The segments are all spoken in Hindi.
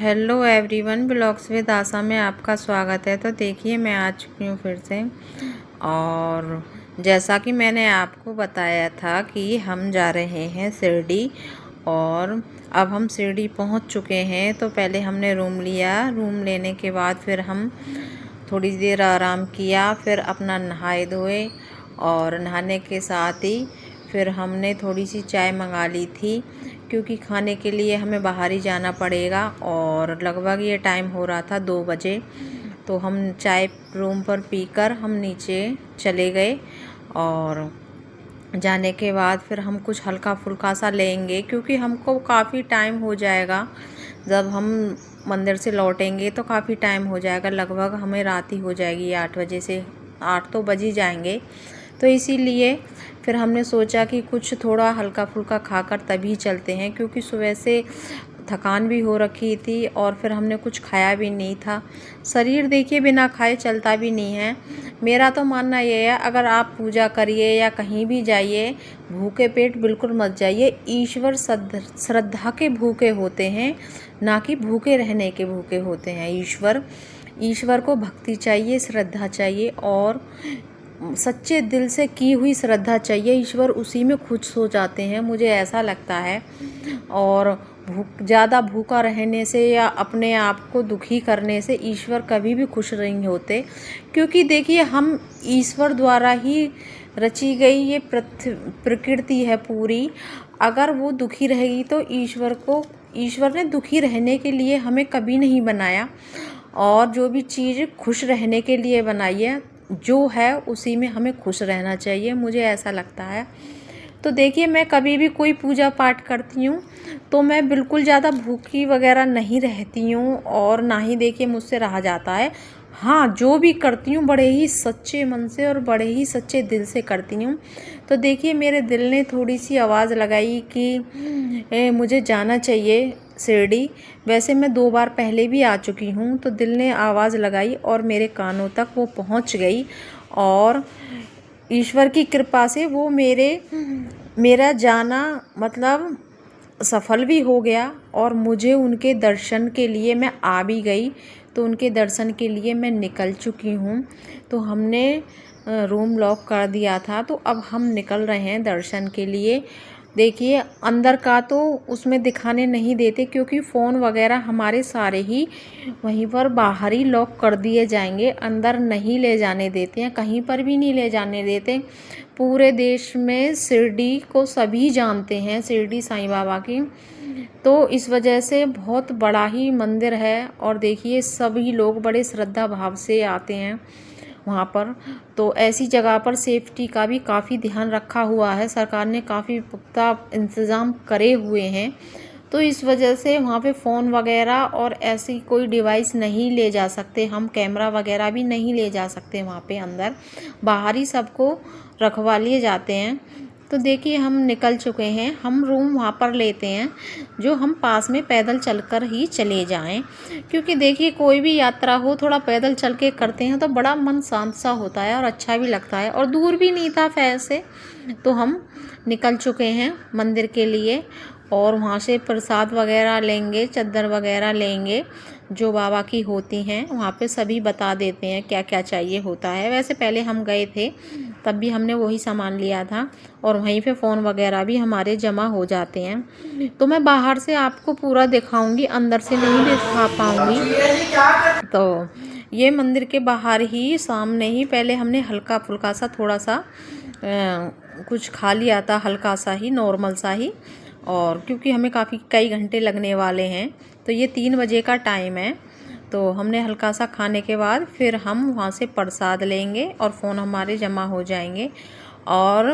हेलो एवरीवन, ब्लॉग्स विद आशा में आपका स्वागत है। तो देखिए, मैं आ चुकी हूँ फिर से। और जैसा कि मैंने आपको बताया था कि हम जा रहे हैं शिरडी, और अब हम शिरडी पहुँच चुके हैं। तो पहले हमने रूम लिया। रूम लेने के बाद फिर हम थोड़ी देर आराम किया, फिर अपना नहाए धोए, और नहाने के साथ ही फिर हमने थोड़ी सी चाय मंगा ली थी, क्योंकि खाने के लिए हमें बाहर ही जाना पड़ेगा। और लगभग ये टाइम हो रहा था 2 बजे। तो हम चाय रूम पर पीकर हम नीचे चले गए, और जाने के बाद फिर हम कुछ हल्का फुल्का सा लेंगे, क्योंकि हमको काफ़ी टाइम हो जाएगा। जब हम मंदिर से लौटेंगे तो काफ़ी टाइम हो जाएगा, लगभग हमें रात ही हो जाएगी। 8 बजे से 8 तो बज ही जाएंगे। तो इसीलिए फिर हमने सोचा कि कुछ थोड़ा हल्का फुल्का खाकर तभी चलते हैं, क्योंकि सुबह से थकान भी हो रखी थी और फिर हमने कुछ खाया भी नहीं था। शरीर देखिए बिना खाए चलता भी नहीं है। मेरा तो मानना ये है, अगर आप पूजा करिए या कहीं भी जाइए, भूखे पेट बिल्कुल मत जाइए। ईश्वर श्रद्धा के भूखे होते हैं, ना कि भूखे रहने के भूखे होते हैं। ईश्वर को भक्ति चाहिए, श्रद्धा चाहिए, और सच्चे दिल से की हुई श्रद्धा चाहिए। ईश्वर उसी में खुश हो जाते हैं, मुझे ऐसा लगता है। और ज़्यादा भूखा रहने से या अपने आप को दुखी करने से ईश्वर कभी भी खुश नहीं होते, क्योंकि देखिए, हम ईश्वर द्वारा ही रची गई ये प्रकृति है पूरी। अगर वो दुखी रहेगी तो ईश्वर ने दुखी रहने के लिए हमें कभी नहीं बनाया, और जो भी चीज़ खुश रहने के लिए बनाई है, जो है उसी में हमें खुश रहना चाहिए, मुझे ऐसा लगता है। तो देखिए, मैं कभी भी कोई पूजा पाठ करती हूँ तो मैं बिल्कुल ज़्यादा भूखी वगैरह नहीं रहती हूँ, और ना ही देखिए मुझसे रहा जाता है। हाँ, जो भी करती हूँ बड़े ही सच्चे मन से और बड़े ही सच्चे दिल से करती हूँ। तो देखिए, मेरे दिल ने थोड़ी सी आवाज़ लगाई कि मुझे जाना चाहिए शिरडी। वैसे मैं 2 बार पहले भी आ चुकी हूँ, तो दिल ने आवाज़ लगाई और मेरे कानों तक वो पहुँच गई। और ईश्वर की कृपा से वो मेरा जाना मतलब सफल भी हो गया, और मुझे उनके दर्शन के लिए मैं आ भी गई। तो उनके दर्शन के लिए मैं निकल चुकी हूँ। तो हमने रूम लॉक कर दिया था, तो अब हम निकल रहे हैं दर्शन के लिए। देखिए, अंदर का तो उसमें दिखाने नहीं देते, क्योंकि फ़ोन वगैरह हमारे सारे ही वहीं पर बाहर ही लॉक कर दिए जाएंगे। अंदर नहीं ले जाने देते हैं, कहीं पर भी नहीं ले जाने देते। पूरे देश में शिरडी को सभी जानते हैं, शिरडी साईं बाबा की। तो इस वजह से बहुत बड़ा ही मंदिर है, और देखिए सभी लोग बड़े श्रद्धा भाव से आते हैं वहाँ पर। तो ऐसी जगह पर सेफ्टी का भी काफ़ी ध्यान रखा हुआ है, सरकार ने काफ़ी पुख्ता इंतज़ाम करे हुए हैं। तो इस वजह से वहाँ पे फ़ोन वगैरह और ऐसी कोई डिवाइस नहीं ले जा सकते हम, कैमरा वगैरह भी नहीं ले जा सकते वहाँ पे। अंदर बाहर ही सबको रखवा लिए जाते हैं। तो देखिए, हम निकल चुके हैं। हम रूम वहाँ पर लेते हैं जो हम पास में पैदल चलकर ही चले जाएं, क्योंकि देखिए, कोई भी यात्रा हो थोड़ा पैदल चल के करते हैं तो बड़ा मन शांत सा होता है और अच्छा भी लगता है, और दूर भी नहीं था फैल से। तो हम निकल चुके हैं मंदिर के लिए, और वहाँ से प्रसाद वगैरह लेंगे, चद्दर वगैरह लेंगे जो बाबा की होती हैं। वहाँ पे सभी बता देते हैं क्या क्या चाहिए होता है। वैसे पहले हम गए थे तब भी हमने वही सामान लिया था, और वहीं पे फ़ोन वगैरह भी हमारे जमा हो जाते हैं। तो मैं बाहर से आपको पूरा दिखाऊंगी, अंदर से नहीं दिखा पाऊंगी। तो ये मंदिर के बाहर ही सामने ही पहले हमने हल्का फुल्का सा थोड़ा सा कुछ खा लिया था, हल्का सा ही, नॉर्मल सा ही। और क्योंकि हमें कई घंटे लगने वाले हैं, तो ये 3 बजे का टाइम है। तो हमने हल्का सा खाने के बाद फिर हम वहाँ से प्रसाद लेंगे, और फ़ोन हमारे जमा हो जाएंगे। और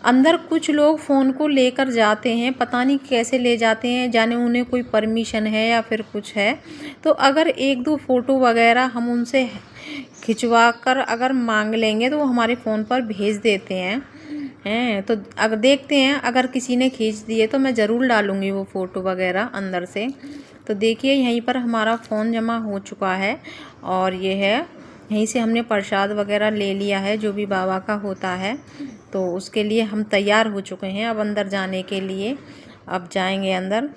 अंदर कुछ लोग फ़ोन को लेकर जाते हैं, पता नहीं कैसे ले जाते हैं, जाने उन्हें कोई परमिशन है या फिर कुछ है। तो अगर 1-2 फ़ोटो वगैरह हम उनसे खिंचवा कर अगर मांग लेंगे तो वो हमारे फ़ोन पर भेज देते हैं। तो अगर देखते हैं, अगर किसी ने खींच दिए तो मैं ज़रूर डालूँगी वो फ़ोटो वगैरह अंदर से। तो देखिए, यहीं पर हमारा फ़ोन जमा हो चुका है, और ये है, यहीं से हमने प्रसाद वगैरह ले लिया है जो भी बाबा का होता है। तो उसके लिए हम तैयार हो चुके हैं अब अंदर जाने के लिए। अब जाएंगे अंदर।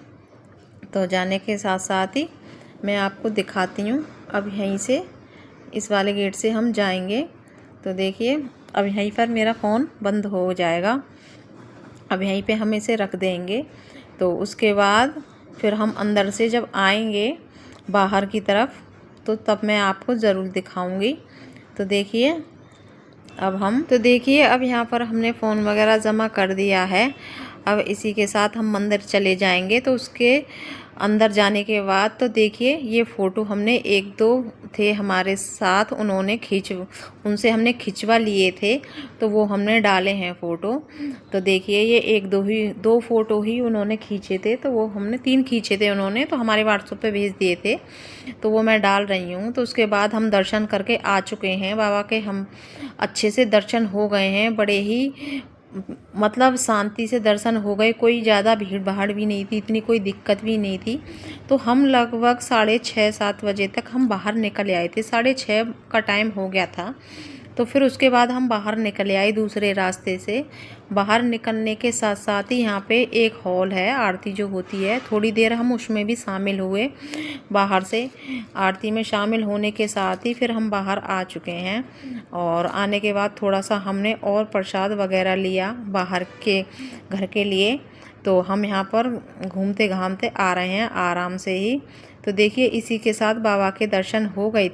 तो जाने के साथ साथ ही मैं आपको दिखाती हूँ। अब यहीं से इस वाले गेट से हम जाएंगे तो देखिए अब यहीं पर मेरा फ़ोन बंद हो जाएगा। अब यहीं पे हम इसे रख देंगे। तो उसके बाद फिर हम अंदर से जब आएंगे बाहर की तरफ तो तब मैं आपको ज़रूर दिखाऊंगी। तो देखिए अब यहाँ पर हमने फ़ोन वगैरह जमा कर दिया है। अब इसी के साथ हम मंदिर चले जाएंगे। तो उसके अंदर जाने के बाद तो देखिए ये फ़ोटो हमने एक दो थे हमारे साथ, उनसे हमने खिंचवा लिए थे तो वो हमने डाले हैं फ़ोटो। तो देखिए ये एक दो फ़ोटो ही उन्होंने खींचे थे, तो वो हमने 3 खींचे थे उन्होंने, तो हमारे व्हाट्सएप पे भेज दिए थे, तो वो मैं डाल रही हूँ। तो उसके बाद हम दर्शन करके आ चुके हैं बाबा के। हम अच्छे से दर्शन हो गए हैं, बड़े ही मतलब शांति से दर्शन हो गए। कोई ज़्यादा भीड़ भाड़ भी नहीं थी, इतनी कोई दिक्कत भी नहीं थी। तो हम लगभग 6:30-7 बजे तक हम बाहर निकल आए थे। 6:30 का टाइम हो गया था। तो फिर उसके बाद हम बाहर निकल आए दूसरे रास्ते से। बाहर निकलने के साथ साथ ही यहाँ पे एक हॉल है, आरती जो होती है, थोड़ी देर हम उसमें भी शामिल हुए। बाहर से आरती में शामिल होने के साथ ही फिर हम बाहर आ चुके हैं। और आने के बाद थोड़ा सा हमने और प्रसाद वगैरह लिया बाहर के घर के लिए। तो हम यहाँ पर घूमते घामते आ रहे हैं आराम से ही। तो देखिए इसी के साथ बाबा के दर्शन हो गए।